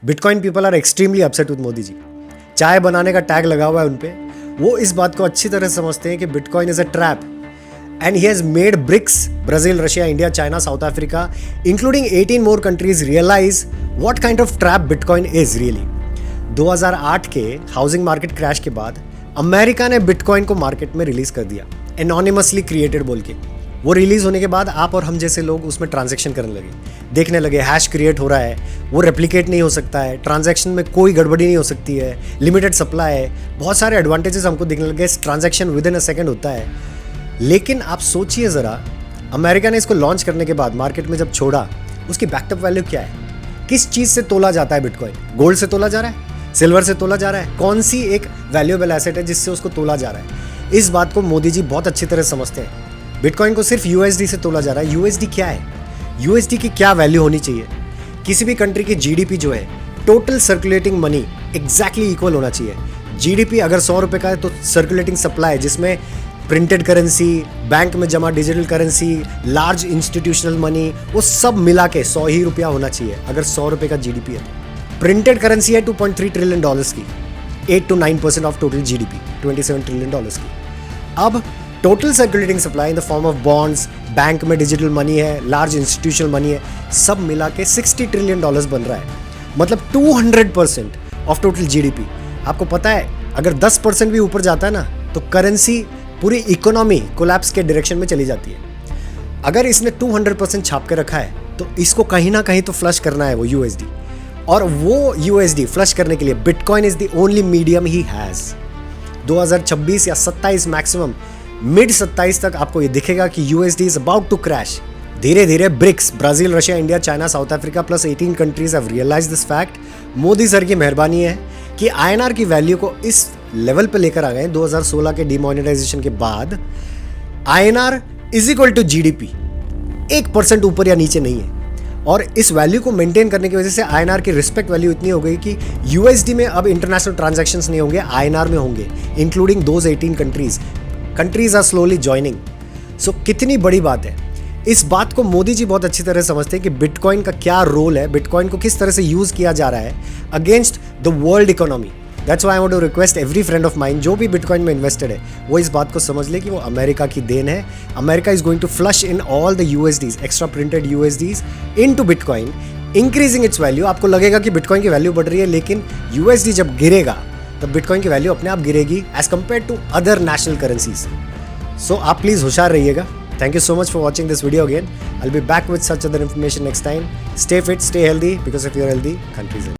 Bitcoin people are extremely upset with Modi ji. चाय बनाने का टैग लगा हुआ है उन पे। वो इस बात को अच्छी तरह समझते हैं कि bitcoin is a trap and he has made BRICS, Brazil, Russia, India, China, South Africa, including 18 more countries realize what kind of trap bitcoin is really. 2008 के हाउसिंग मार्केट क्रैश के बाद अमेरिका ने बिटकॉइन को market में release कर दिया, anonymously created बोल के। वो रिलीज होने के बाद आप और हम जैसे लोग उसमें ट्रांजैक्शन करने लगे, देखने लगे हैश क्रिएट हो रहा है, वो रेप्लिकेट नहीं हो सकता है, ट्रांजैक्शन में कोई गड़बड़ी नहीं हो सकती है, लिमिटेड सप्लाई है, बहुत सारे एडवांटेजेस हमको दिखने लगे, transaction with in a second होता है। लेकिन आप सोचिए ज़रा, अमेरिका ने इसको लॉन्च करने के बाद मार्केट में जब छोड़ा, उसकी बैकअप वैल्यू क्या है? किस चीज़ से तोला जाता है बिटकॉइन? गोल्ड से तोला जा रहा है? सिल्वर से तोला जा रहा है? कौन सी एक वैल्यूएबल एसेट है जिससे उसको तोला जा रहा है? इस बात को मोदी जी बहुत अच्छी तरह समझते हैं। बिटकॉइन को सिर्फ यूएसडी से तोला जा रहा है। यूएसडी क्या है? यूएसडी की क्या वैल्यू होनी चाहिए? किसी भी कंट्री की जीडीपी जो है, total circulating money exactly equal होना चाहिए। जीडीपी अगर 100 रुपये का है तो सर्कुलेटिंग सप्लाई, जिसमें प्रिंटेड करेंसी, बैंक में जमा digital currency, large institutional money, वो सब मिला के 100 ही रुपया होना चाहिए अगर 100 रुपये का जीडीपी है। प्रिंटेड करेंसी है $2.3 ट्रिलियन की, 8 to 9% of total GDP, $27 trillion की। अब total circulating supply in the form of bonds, bank में डिजिटल मनी है, लार्ज इंस्टीट्यूशनल मनी है, सब मिला के $60 ट्रिलियन बन रहा है। मतलब 200% ऑफ टोटल जीडीपी। आपको पता है अगर 10% भी ऊपर जाता है ना, तो करेंसी, पूरी इकोनॉमी कोलैप्स के डायरेक्शन में चली जाती है। अगर इसने 200% छाप के रखा है तो इसको कहीं ना कहीं तो फ्लश करना है वो यूएसडी, और वो यूएसडी फ्लश करने के लिए bitcoin is the only medium he has. 2026 या 27 मैक्सिमम, मिड 27 तक आपको ये दिखेगा कि USD is about to crash. धीरे धीरे BRICS, Brazil, Russia, India, China, South Africa plus 18 countries have realized this fact. Modi sir की मेहरबानी है कि आईएनआर की वैल्यू को इस लेवल पे लेकर आ गए। 2016 के डिमोनेटाइजेशन के बाद INR is equal to GDP, 1% ऊपर या नीचे नहीं है। और इस वैल्यू को मेंटेन करने की वजह से आईएनआर की रिस्पेक्ट वैल्यू इतनी हो गई कि यूएसडी में अब इंटरनेशनल ट्रांजैक्शंस नहीं होंगे, आईएनआर में होंगे, including those 18 countries are slowly joining. So कितनी बड़ी बात है। इस बात को मोदी जी बहुत अच्छी तरह समझते हैं कि बिटकॉइन का क्या रोल है, बिटकॉइन को किस तरह से यूज किया जा रहा है against the world economy. That's why I want to request every friend of mine जो भी बिटकॉइन में इन्वेस्टेड है, वो इस बात को समझ ले कि वो अमेरिका की देन है। America is going to flush in all the USDs, extra printed USDs into bitcoin, increasing its value. आपको लगेगा कि बिटकॉइन की वैल्यू बढ़ रही है, लेकिन यूएसडी जब गिरेगा तब बिटकॉइन की वैल्यू अपने आप गिरेगी as compare to other national currencies. So आप प्लीज होशियार रहिएगा। Thank you so much for watching this video again. I'll be back with such other information next time. Stay fit, stay healthy, because if you're healthy, country's healthy.